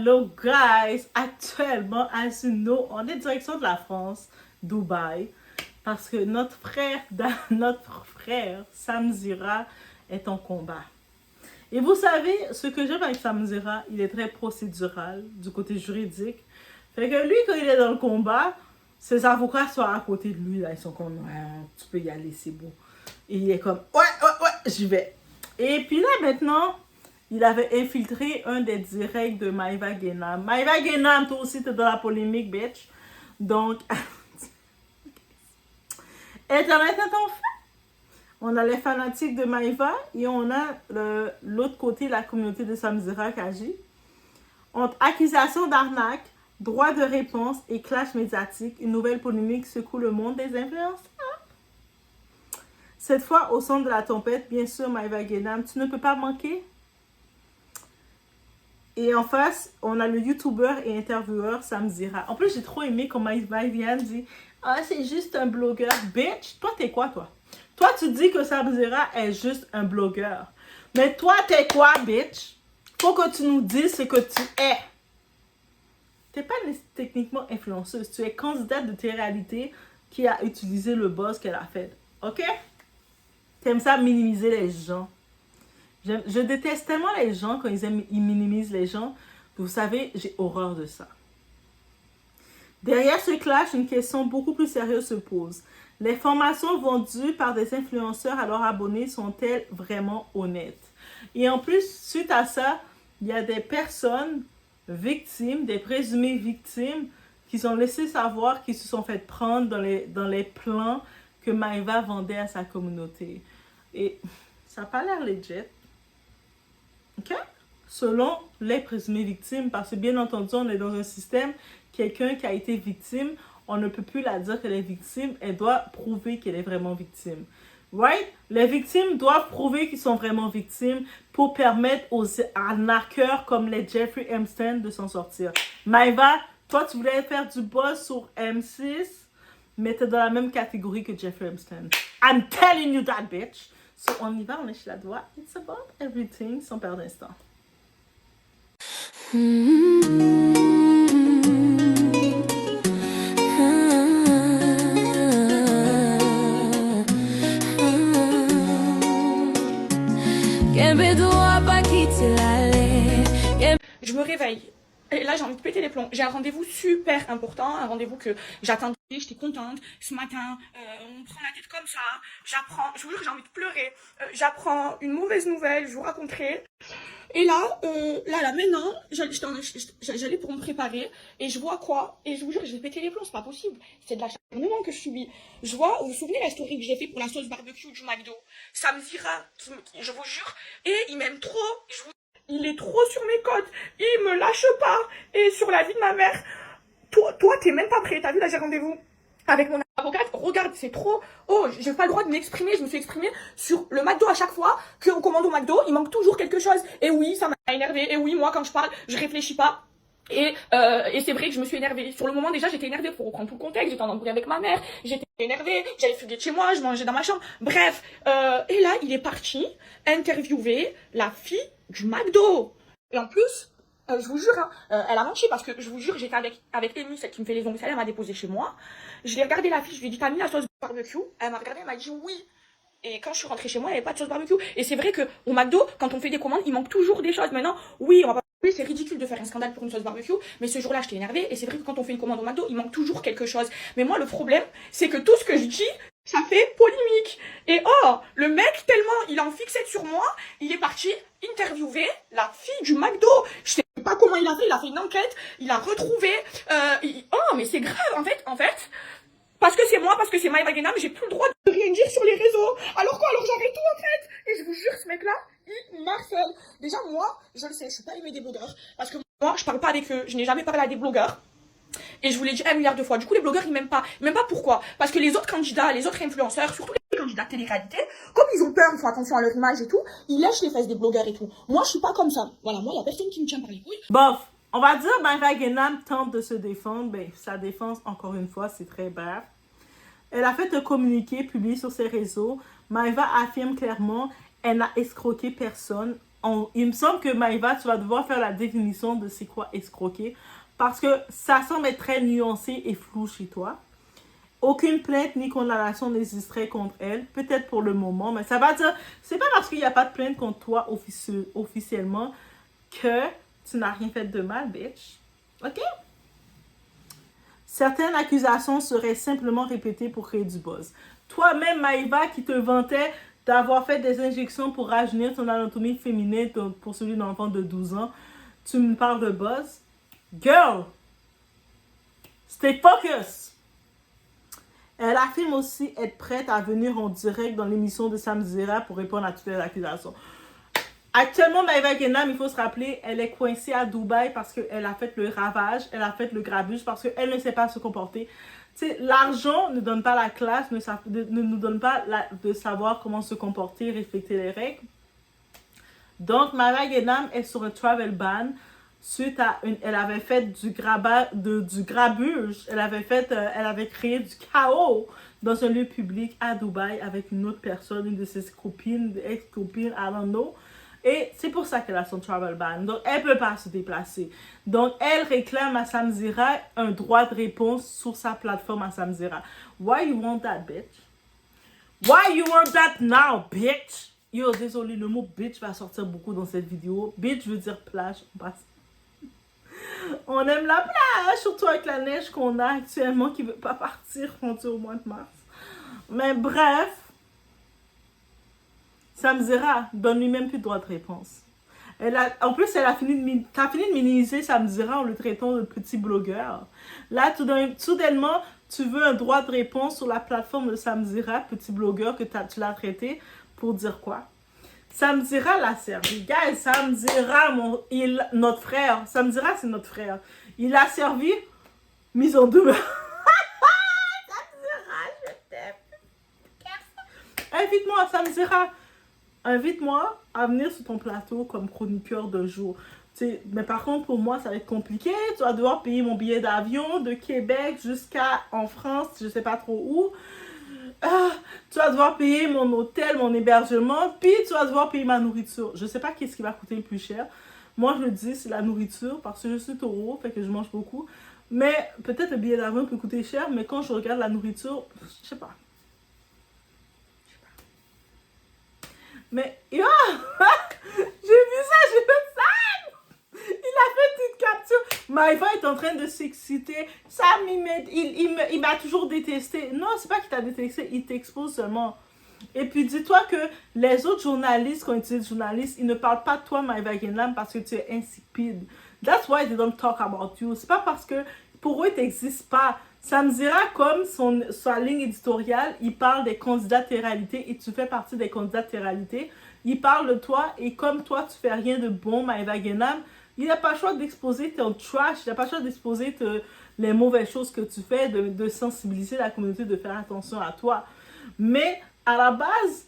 Hello guys, actuellement, as you know, on est direction de la France, Dubaï, parce que notre frère Samzira est en combat. Et vous savez, ce que j'aime avec Samzira, il est très procédural du côté juridique. Fait que lui, quand il est dans le combat, ses avocats sont à côté de lui, là, ils sont comme, ouais, tu peux y aller, c'est bon. Et il est comme, ouais, j'y vais. Et puis là, maintenant, il avait infiltré un des directs de Maïva Guénam. Maïva Guénam, toi aussi, t'es dans la polémique, bitch. Donc, Internet est en fait. On a les fanatiques de Maïva et on a l'autre côté, la communauté de Samzira qui agit. Entre accusation d'arnaque, droit de réponse et clash médiatique, une nouvelle polémique secoue le monde des influenceurs. Cette fois, au centre de la tempête, bien sûr, Maïva Guénam, tu ne peux pas manquer. Et en face, on a le youtubeur et intervieweur Samzira. En plus, j'ai trop aimé quand Maïva vient dit « Ah, c'est juste un blogueur. » Bitch, toi, t'es quoi, toi? Toi, tu dis que Samzira est juste un blogueur. Mais toi, t'es quoi, bitch? Faut que tu nous dises ce que tu es. T'es pas techniquement influenceuse. Tu es candidate de télé-réalité qui a utilisé le buzz qu'elle a fait. OK? T'aimes ça minimiser les gens. Je déteste tellement les gens quand ils minimisent les gens. Vous savez, j'ai horreur de ça. Derrière ce clash, une question beaucoup plus sérieuse se pose. Les formations vendues par des influenceurs à leurs abonnés sont-elles vraiment honnêtes? Et en plus, suite à ça, il y a des personnes victimes, des présumées victimes, qui sont laissées savoir qu'ils se sont fait prendre dans les plans que Maïva vendait à sa communauté. Et ça n'a pas l'air legit. OK? Selon les présumées victimes, parce que bien entendu, on est dans un système, quelqu'un qui a été victime, on ne peut plus la dire qu'elle est victime, elle doit prouver qu'elle est vraiment victime. Right? Les victimes doivent prouver qu'ils sont vraiment victimes pour permettre aux arnaqueurs comme les Jeffrey Epstein de s'en sortir. Maïva, toi, tu voulais faire du buzz sur M6, mais t'es dans la même catégorie que Jeffrey Epstein. I'm telling you that, bitch! So, on y va, on est chez la doigt. It's about everything, sans perdre d'instant. Je me réveille. Et là, j'ai envie de péter les plombs. J'ai un rendez-vous super important, un rendez-vous que j'attendais, j'étais contente. Ce matin, on me prend la tête comme ça. J'apprends, je vous jure, j'ai envie de pleurer. J'apprends une mauvaise nouvelle, je vous raconterai. Et là, maintenant, j'allais pour me préparer et je vois quoi? Et je vous jure, je vais péter les plombs, c'est pas possible. C'est de l'acharnement que je subis. Je vois, vous vous souvenez la story que j'ai fait pour la sauce barbecue du McDo? Samzira, je vous jure, et il m'aime trop. Il est trop sur mes côtes, il me lâche pas. Et sur la vie de ma mère, toi t'es même pas prêt. T'as vu là, j'ai rendez-vous avec mon avocate. Regarde, c'est trop. Oh, j'ai pas le droit de m'exprimer. Je me suis exprimée sur le McDo à chaque fois qu'on commande au McDo. Il manque toujours quelque chose. Et oui, ça m'a énervé. Et oui, moi quand je parle, je réfléchis pas. Et c'est vrai que je me suis énervée. Sur le moment déjà, j'étais énervée pour reprendre tout le contexte. J'étais en embrouille avec ma mère. J'étais énervée. J'avais fugué de chez moi. Je mangeais dans ma chambre. Bref. Et là, il est parti interviewer la fille du McDo. Et en plus, je vous jure, hein, elle a menti parce que je vous jure, j'étais avec Amy, celle qui me fait les ongles salés, elle m'a déposé chez moi. Je l'ai regardé la fille, je lui ai dit, t'as mis la sauce barbecue? Elle m'a regardé, elle m'a dit oui. Et quand je suis rentrée chez moi, il n'y avait pas de sauce barbecue. Et c'est vrai que au McDo, quand on fait des commandes, il manque toujours des choses. Maintenant, oui, on va pas. Oui, c'est ridicule de faire un scandale pour une sauce barbecue, mais ce jour-là, j'étais énervée. Et c'est vrai que quand on fait une commande au McDo, il manque toujours quelque chose. Mais moi, le problème, c'est que tout ce que je dis, ça fait polémique. Et oh, le mec, tellement il en fixait sur moi, il est parti interviewer la fille du McDo. Je sais pas comment il a fait une enquête, il a retrouvé. Oh, mais c'est grave, en fait. Parce que c'est moi, parce que c'est Maïva Guénam, j'ai plus le droit de rien dire sur les réseaux. Alors quoi? Alors j'arrête tout en fait. Et je vous jure, ce mec-là, il m'harcèle. Déjà, moi, je le sais, je suis pas aimée des blogueurs. Parce que moi, je parle pas avec eux. Je n'ai jamais parlé à des blogueurs. Et je vous l'ai dit 1 milliard de fois. Du coup, les blogueurs, ils m'aiment pas. Ils m'aiment pas pourquoi? Parce que les autres candidats, les autres influenceurs, surtout les candidats de télé-réalité, comme ils ont peur, ils font attention à leur image et tout, ils lèchent les fesses des blogueurs et tout. Moi, je suis pas comme ça. Voilà, moi, il y a personne qui me tient par les couilles. Bof, on va dire Maïva Guénam tente de se défendre. Ben, sa défense, encore une fois, c'est très bref. Elle a fait un communiqué publié sur ses réseaux. Maïva affirme clairement, elle n'a escroqué personne. il me semble que Maëva, tu vas devoir faire la définition de c'est quoi escroquer. Parce que ça semble être très nuancé et flou chez toi. Aucune plainte ni condamnation n'existerait contre elle. Peut-être pour le moment, mais ça va dire... C'est pas parce qu'il n'y a pas de plainte contre toi officiellement que tu n'as rien fait de mal, bitch. OK? Certaines accusations seraient simplement répétées pour créer du buzz. Toi-même, Maëva, qui te vantait d'avoir fait des injections pour rajeunir ton anatomie féminine pour celui d'un enfant de 12 ans, tu me parles de buzz? Girl! Stay focus! Elle affirme aussi être prête à venir en direct dans l'émission de Samzira pour répondre à toutes les accusations. Actuellement, Maëva Guénam, il faut se rappeler, elle est coincée à Dubaï parce qu'elle a fait le ravage, elle a fait le grabuge parce qu'elle ne sait pas se comporter. Tu sais, l'argent ne donne pas la classe, ne nous donne pas de savoir comment se comporter, respecter les règles. Donc, Maëva Guénam est sur un travel ban suite à elle avait fait du grabuge, elle avait créé du chaos dans un lieu public à Dubaï avec une autre personne, une de ses copines, ex-copines, I don't know. Et c'est pour ça qu'elle a son travel ban. Donc, elle ne peut pas se déplacer. Donc, elle réclame à Samzira un droit de réponse sur sa plateforme à Samzira. Why you want that, bitch? Why you want that now, bitch? Yo, désolé, le mot bitch va sortir beaucoup dans cette vidéo. Bitch veut dire plage. On aime la plage, surtout avec la neige qu'on a actuellement qui ne veut pas partir rendu au mois de mars. Mais bref, Samzira donne lui-même plus de droit de réponse. En plus, t'as fini de minimiser Samzira en le traitant de petit blogueur. Là, soudainement, tu veux un droit de réponse sur la plateforme de Samzira, petit blogueur que tu l'as traité, pour dire quoi? Samzira l'a servi. Guys, Samzira, notre frère. Samzira, c'est notre frère. Il a servi mise en demeure. Samzira, je t'aime. Invite-moi, Samzira. Invite-moi à venir sur ton plateau comme chroniqueur de jour. T'sais, mais par contre, pour moi, ça va être compliqué. Tu vas devoir payer mon billet d'avion de Québec jusqu'à en France, je sais pas trop où. Tu vas devoir payer mon hôtel, mon hébergement, puis tu vas devoir payer ma nourriture. Je sais pas qu'est-ce qui va coûter le plus cher. Moi, je le dis, c'est la nourriture, parce que je suis taureau, fait que je mange beaucoup. Mais peut-être le billet d'avion peut coûter cher, mais quand je regarde la nourriture, je sais pas. Mais, yo, j'ai vu ça, j'ai fait ça. Il a fait une capture. Maëva est en train de s'exciter. Sam, il m'a toujours détesté. Non, c'est pas qu'il t'a détesté, il t'expose seulement. Et puis, dis-toi que les autres journalistes, quand ils disent journalistes, ils ne parlent pas de toi, Maëva Guénam, parce que tu es insipide. That's why they don't talk about you. C'est pas parce que pour eux, tu n'existes pas. Samzira, comme sa ligne éditoriale, il parle des candidats de réalité et tu fais partie des candidats de réalité. Il parle de toi et comme toi, tu fais rien de bon, Maëva Guénam, il n'a pas le choix d'exposer ton trash, il n'a pas le choix d'exposer les mauvaises choses que tu fais, de sensibiliser la communauté, de faire attention à toi. Mais à la base,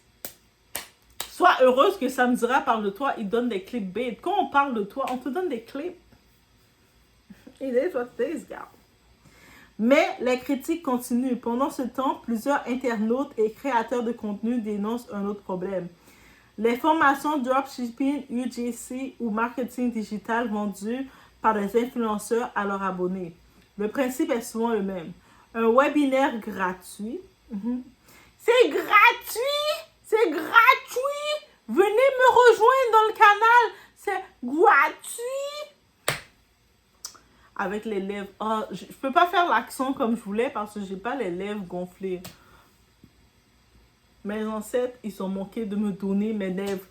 sois heureuse que Samzira parle de toi, il donne des clickbait. Quand on parle de toi, on te donne des clips. It is what it is, girl. Mais les critiques continuent. Pendant ce temps, plusieurs internautes et créateurs de contenu dénoncent un autre problème. Les formations dropshipping, UGC ou marketing digital vendues par des influenceurs à leurs abonnés. Le principe est souvent le même. Un webinaire gratuit. C'est gratuit! C'est gratuit! Venez me rejoindre dans le canal! C'est gratuit! Avec les lèvres. Oh, je peux pas faire l'accent comme je voulais parce que j'ai pas les lèvres gonflées. Mes ancêtres, ils sont manqués de me donner mes lèvres.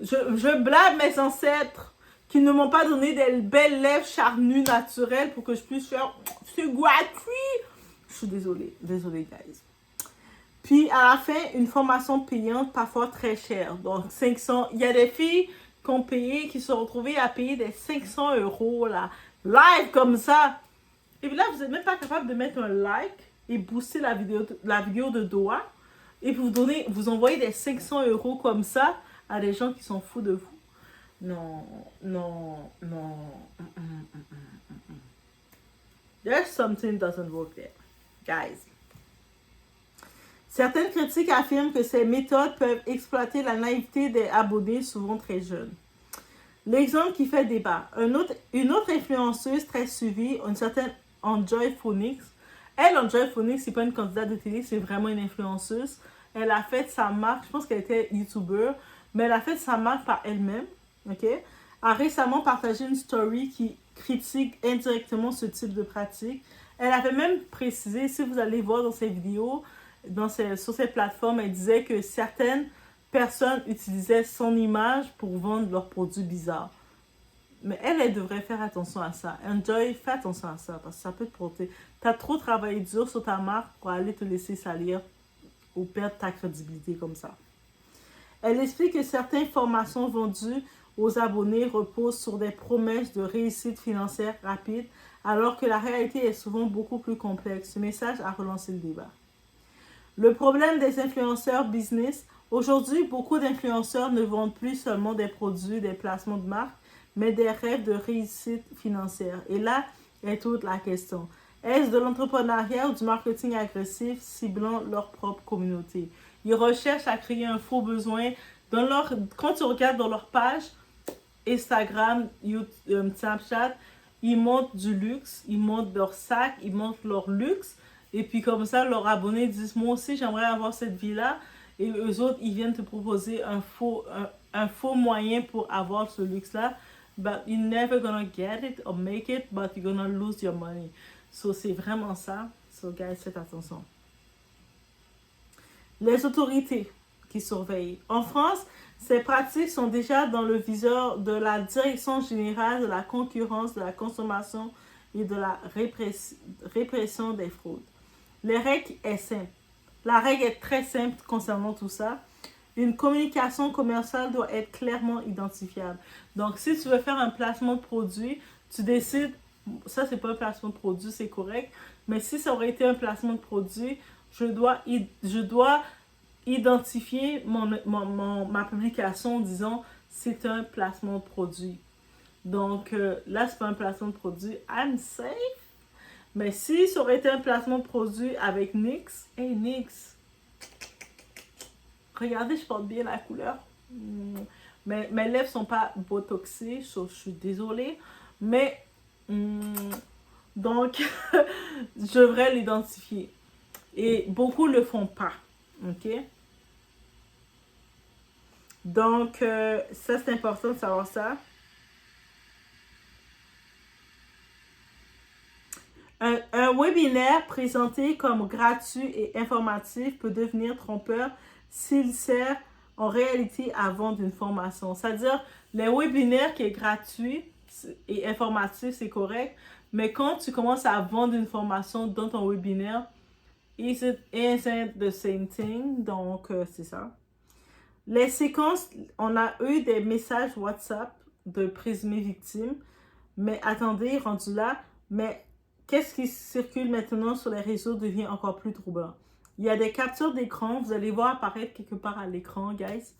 Je blâme mes ancêtres qui ne m'ont pas donné des belles lèvres charnues naturelles pour que je puisse faire ce gratuit. Je suis désolée. Désolée, guys. Puis, à la fin, une formation payante, parfois très chère. Donc, 500. Il y a des filles qui se sont retrouvées à payer des 500 € là. Live comme ça. Et puis là, vous n'êtes même pas capable de mettre un like et booster la vidéo de Doha. Et vous envoyez des 500 € comme ça à des gens qui sont fous de vous. Non, non, non. There's something doesn't work there. Guys. Certaines critiques affirment que ces méthodes peuvent exploiter la naïveté des abonnés, souvent très jeunes. L'exemple qui fait débat. Une autre influenceuse très suivie, une certaine Enjoy Phoenix. Elle, Enjoy Phoenix, c'est pas une candidate de télé, c'est vraiment une influenceuse. Elle a fait sa marque, je pense qu'elle était youtubeur, mais elle a fait sa marque par elle-même, ok? A récemment partagé une story qui critique indirectement ce type de pratique. Elle avait même précisé, si vous allez voir dans ses vidéos, sur ses plateformes, elle disait que certaines personnes utilisaient son image pour vendre leurs produits bizarres. Mais elle devrait faire attention à ça. Enjoy, fais attention à ça, parce que ça peut te porter. Tu as trop travaillé dur sur ta marque pour aller te laisser salir ou perdre ta crédibilité comme ça. Elle explique que certaines formations vendues aux abonnés reposent sur des promesses de réussite financière rapide, alors que la réalité est souvent beaucoup plus complexe. Ce message a relancé le débat. Le problème des influenceurs business. Aujourd'hui, beaucoup d'influenceurs ne vendent plus seulement des produits, des placements de marque, mais des rêves de réussite financière. Et là est toute la question. Est-ce de l'entrepreneuriat ou du marketing agressif ciblant leur propre communauté? Ils recherchent à créer un faux besoin. Quand tu regardes dans leur page, Instagram, YouTube, Snapchat, ils montrent du luxe, ils montrent leur sac, ils montrent leur luxe. Et puis comme ça, leurs abonnés disent, moi aussi, j'aimerais avoir cette vie-là. Et eux autres, ils viennent te proposer un faux moyen pour avoir ce luxe-là. But you're never gonna get it or make it, but you're gonna lose your money. So, c'est vraiment ça. So, guys, faites attention. Les autorités qui surveillent. En France, ces pratiques sont déjà dans le viseur de la Direction générale de la concurrence, de la consommation et de la répression des fraudes. Les règles est simple. La règle est très simple concernant tout ça. Une communication commerciale doit être clairement identifiable. Donc, si tu veux faire un placement de produit, tu décides, ça c'est pas un placement de produit, c'est correct, mais si ça aurait été un placement de produit, je dois identifier ma publication en disant c'est un placement de produit. Donc, là, c'est pas un placement de produit. I'm safe. Mais si ça aurait été un placement de produit avec NYX, hey NYX, regardez, je porte bien la couleur. Mais mes lèvres sont pas botoxées, je suis désolée. Mais, donc, je devrais l'identifier. Et beaucoup le font pas. Ok? Donc, ça, c'est important de savoir ça. Un webinaire présenté comme gratuit et informatif peut devenir trompeur s'il sert en réalité à vendre une formation. C'est-à-dire, les webinaires qui est gratuit et informatif, c'est correct, mais quand tu commences à vendre une formation dans ton webinaire, isn't the same thing? Donc, c'est ça. Les séquences, on a eu des messages WhatsApp de présumées victimes, mais attendez, rendu là, mais qu'est-ce qui circule maintenant sur les réseaux devient encore plus troublant. Il y a des captures d'écran, vous allez voir apparaître quelque part à l'écran, guys.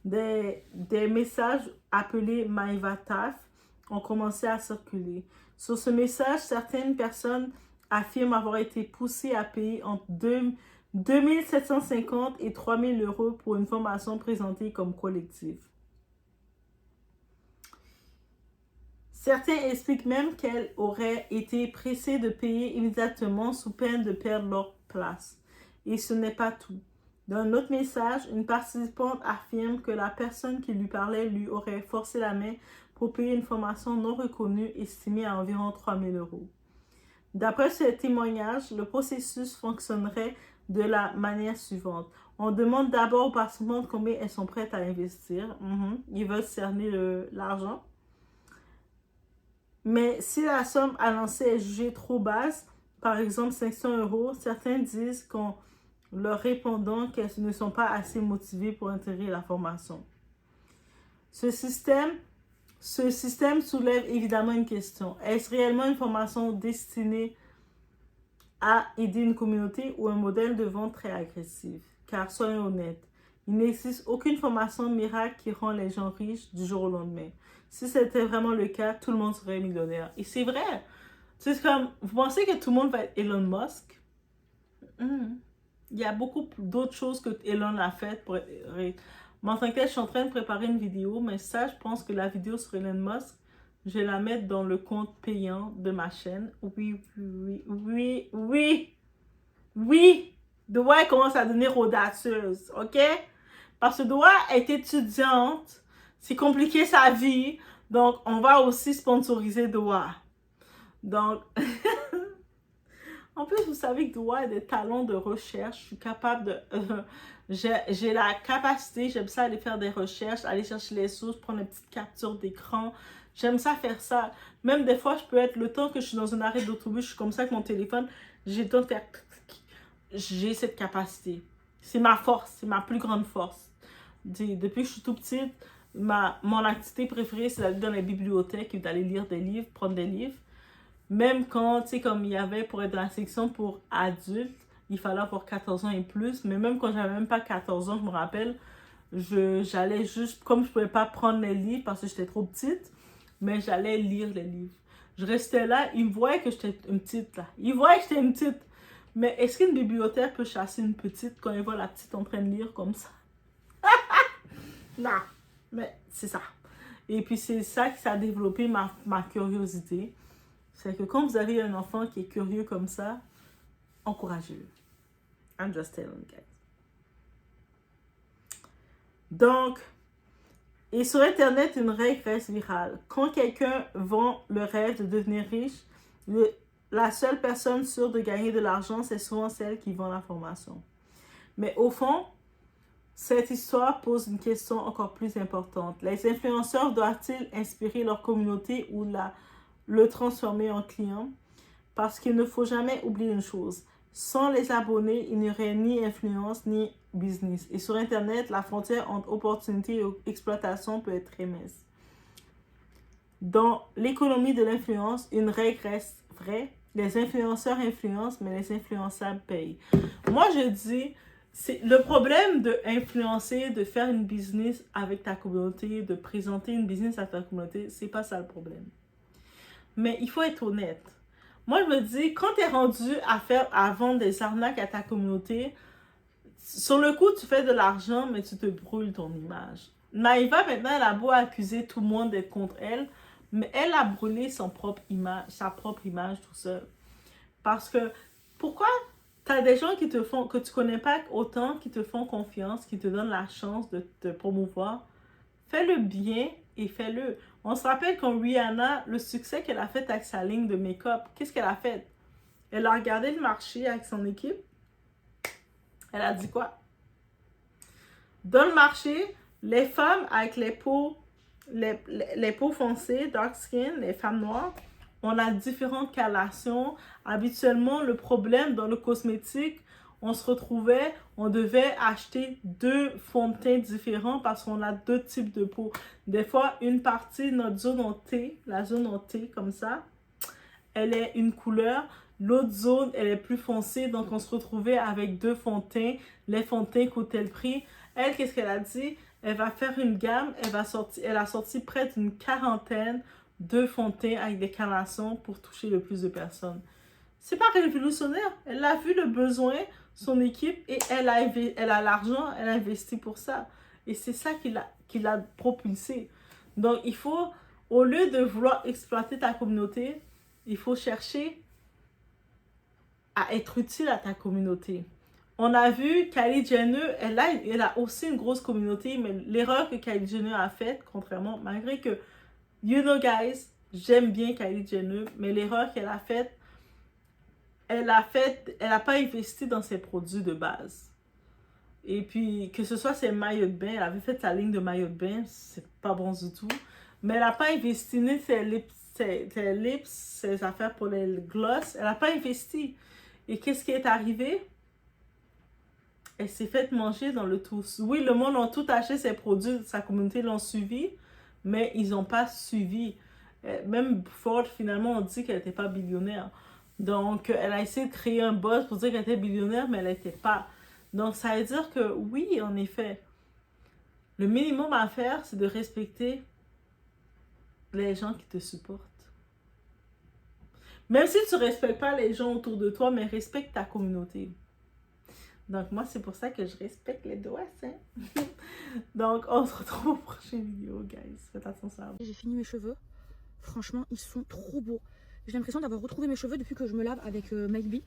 Des messages appelés MyVataf ont commencé à circuler. Sur ce message, certaines personnes affirment avoir été poussées à payer entre 2750 et 3000 euros pour une formation présentée comme collective. Certains expliquent même qu'elles auraient été pressées de payer immédiatement sous peine de perdre leur place. Et ce n'est pas tout. Dans un autre message, une participante affirme que la personne qui lui parlait lui aurait forcé la main pour payer une formation non reconnue estimée à environ 3000 euros. D'après ce témoignage, le processus fonctionnerait de la manière suivante. On demande d'abord aux participantes combien elles sont prêtes à investir. Ils veulent cerner l'argent. Mais si la somme annoncée est jugée trop basse, par exemple 500 euros, certains disent qu'en leur répondant qu'elles ne sont pas assez motivées pour intégrer la formation. Ce système soulève évidemment une question. Est-ce réellement une formation destinée à aider une communauté ou un modèle de vente très agressif? Car soyons honnêtes, il n'existe aucune formation miracle qui rend les gens riches du jour au lendemain. Si c'était vraiment le cas, tout le monde serait millionnaire. Et c'est vrai. C'est comme, vous pensez que tout le monde va être Elon Musk? Il y a beaucoup d'autres choses que Elon a faites pour être riche. Mais en tant que tel, je suis en train de préparer une vidéo, mais ça, je pense que la vidéo sur Elon Musk, je vais la mettre dans le compte payant de ma chaîne. Oui. Doua commence à devenir audacieuse, ok? Parce que Doua est étudiante, c'est compliqué sa vie, donc on va aussi sponsoriser Doua. Donc, en plus, vous savez que Doua a des talents de recherche, je suis capable de... j'ai la capacité, j'aime ça aller faire des recherches, aller chercher les sources, prendre une petite capture d'écran. J'aime ça faire ça. Même des fois, je peux être, le temps que je suis dans un arrêt d'autobus, je suis comme ça avec mon téléphone, j'ai le temps de faire... J'ai cette capacité. C'est ma force, c'est ma plus grande force. Depuis que je suis tout petite, mon activité préférée, c'est d'aller dans les bibliothèques et d'aller lire des livres, prendre des livres. Même quand, tu sais, comme il y avait pour être dans la section pour adultes, il fallait avoir 14 ans et plus. Mais même quand j'avais même pas 14 ans, je me rappelle, j'allais juste, comme je pouvais pas prendre les livres parce que j'étais trop petite, mais j'allais lire les livres. Je restais là, ils me voyaient que j'étais une petite là. Ils voyaient que j'étais une petite. Mais est-ce qu'une bibliothécaire peut chasser une petite quand il voit la petite en train de lire comme ça? Non, mais c'est ça. Et puis c'est ça qui a développé ma curiosité. C'est que quand vous avez un enfant qui est curieux comme ça, encouragez-le. I'm just telling guys. Donc, et sur Internet, une règle reste virale. Quand quelqu'un vend le rêve de devenir riche, la seule personne sûre de gagner de l'argent, c'est souvent celle qui vend l'information. Mais au fond, cette histoire pose une question encore plus importante. Les influenceurs doivent-ils inspirer leur communauté ou le transformer en client? Parce qu'il ne faut jamais oublier une chose. Sans les abonnés, il n'y aurait ni influence ni business. Et sur Internet, la frontière entre opportunité et exploitation peut être très mince. Dans l'économie de l'influence, une règle reste vraie. Les influenceurs influencent, mais les influençables payent. Moi, je dis, c'est le problème de influencer, de faire une business avec ta communauté, de présenter une business à ta communauté, c'est pas ça le problème. Mais il faut être honnête. Moi, je me dis, quand tu es rendu à vendre des arnaques à ta communauté, sur le coup, tu fais de l'argent, mais tu te brûles ton image. Maïva, maintenant, elle a beau accuser tout le monde d'être contre elle, mais elle a brûlé sa propre image tout seul. Parce que, pourquoi tu as des gens qui te font, que tu connais pas autant, qui te font confiance, qui te donnent la chance de te promouvoir? Fais le bien et fais-le. On se rappelle quand Rihanna, le succès qu'elle a fait avec sa ligne de make-up, qu'est-ce qu'elle a fait? Elle a regardé le marché avec son équipe. Elle a dit quoi? Dans le marché, les femmes avec les peaux foncées, dark skin, les femmes noires, on a différentes colorations. Habituellement, le problème dans le cosmétique, on se retrouvait, on devait acheter 2 fonds de teint différents parce qu'on a 2 types de peau. Des fois, une partie de notre zone en T, la zone en T comme ça, elle est une couleur. L'autre zone, elle est plus foncée, donc on se retrouvait avec 2 fonds de teint. Les fonds de teint coûtaient le prix. Elle, qu'est-ce qu'elle a dit? Elle va faire une gamme, elle a sorti près d'une 40aine de fonds de teint avec des colorations pour toucher le plus de personnes. C'est pas révolutionnaire. Elle a vu le besoin, son équipe, et elle a l'argent, elle a investi pour ça. Et c'est ça qui l'a propulsé. Donc, il faut, au lieu de vouloir exploiter ta communauté, il faut chercher à être utile à ta communauté. On a vu Kylie Jenner, elle a aussi une grosse communauté, mais l'erreur que Kylie Jenner a faite, contrairement, malgré que, you know guys, j'aime bien Kylie Jenner, mais l'erreur qu'elle a faite, elle a pas investi dans ses produits de base. Et puis, que ce soit ses maillots de bain, elle avait fait sa ligne de maillots de bain, c'est pas bon du tout. Mais elle n'a pas investi ni ses lips, ses affaires pour les gloss, elle n'a pas investi. Et qu'est-ce qui est arrivé? Elle s'est faite manger dans le tous. Oui, le monde a tout acheté ses produits, sa communauté l'ont suivi, mais ils n'ont pas suivi. Même Ford, finalement, on dit qu'elle n'était pas billionnaire. Donc, elle a essayé de créer un buzz pour dire qu'elle était billionnaire, mais elle n'était pas. Donc, ça veut dire que oui, en effet, le minimum à faire, c'est de respecter les gens qui te supportent. Même si tu ne respectes pas les gens autour de toi, mais respecte ta communauté. Donc, moi, c'est pour ça que je respecte les doigts, hein. Donc, on se retrouve au prochain vidéo, guys. Faites attention à vous. J'ai fini mes cheveux. Franchement, ils sont trop beaux. J'ai l'impression d'avoir retrouvé mes cheveux depuis que je me lave avec Maybe.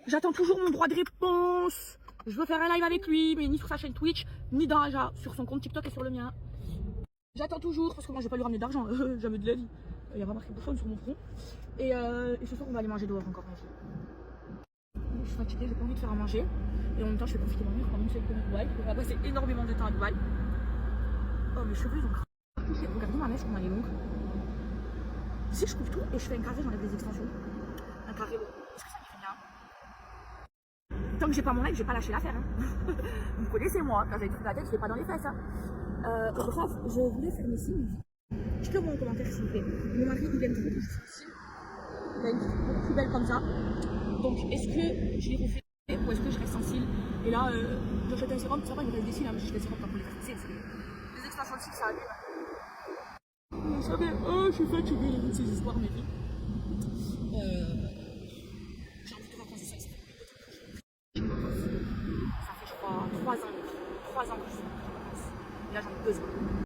J'attends toujours mon droit de réponse. Je veux faire un live avec lui, mais ni sur sa chaîne Twitch, ni dans Aja, sur son compte TikTok et sur le mien. J'attends toujours, parce que moi je vais pas lui ramener d'argent, jamais de la vie. Il y a pas marqué bouffon sur mon front. Et ce soir on va aller manger dehors encore un jour. Je suis fatiguée, j'ai pas envie de faire à manger. Et en même temps je vais profiter de ma mère quand même, c'est le Dubaï. On va passer énormément de temps à Dubaï. Oh mes cheveux ils ont craqué. Regardez ma mèche comment elle est longue. Si je coupe tout et je fais un carré, j'enlève les extensions. Un carré long. Est-ce que ça me fait bien? Tant que j'ai pas mon live, j'ai pas lâché l'affaire. Hein. Vous connaissez moi, quand j'ai une la tête, je l'ai pas dans les fesses. Hein. Bref, je voulais faire mes signes. Dites-le-moi en commentaire s'il vous plaît. Mon mari il aime trop que je fasse des signes. Il a une petite beaucoup plus belle comme ça. Donc est-ce que je les refais ou est-ce que je reste sans cils? Et là, j'achète un sérum, ça va, il me reste des cils, hein, mais j'achète un sérum pour les faire cils. Les extensions de cils, ça abîme. Vous savez, je suis fatiguée de ces histoires, mais oui. J'ai envie de vacances ici. Ça fait, je crois, 3 ans que je suis en vacances. Et là, j'en ai besoin.